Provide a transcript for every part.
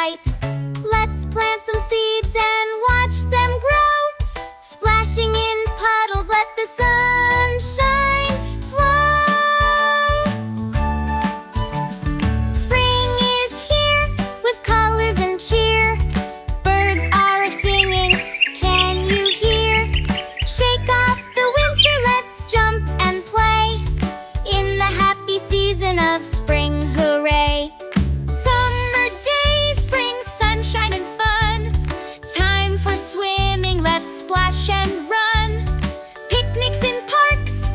bright. Let's plant some seeds and watch them grow. Splashing in puddles, let the sunshine flow. Spring is here with colors and cheer. Birds are singing, can you hear? Shake off the winter, let's jump and play in the happy season of spring, hooray! Summer days bring sunshine and fun. Time for swimming, let's splash and run. Picnics in parks,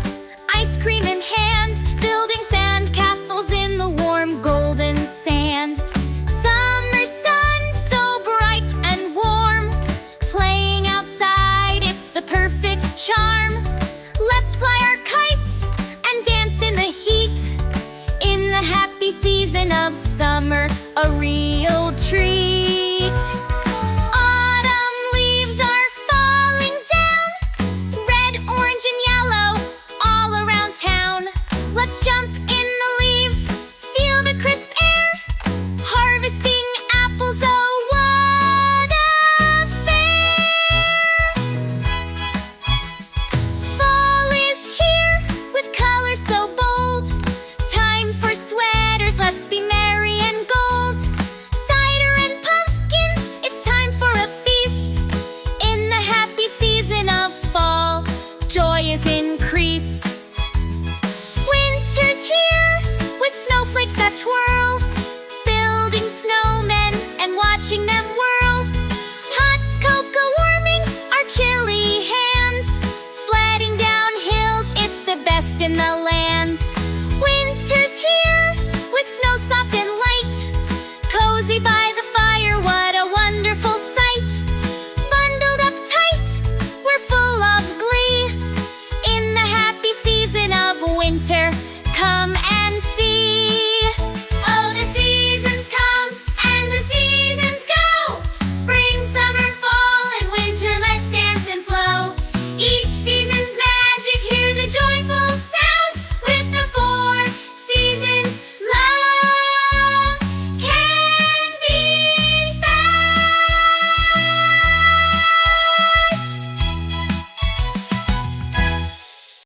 ice cream in hand, building sand castles in the warm golden sand. Summer sun, so bright and warm. Playing outside, it's the perfect charm. Let's fly our kites and dance in the heat. In the happy season of summer, a real treat.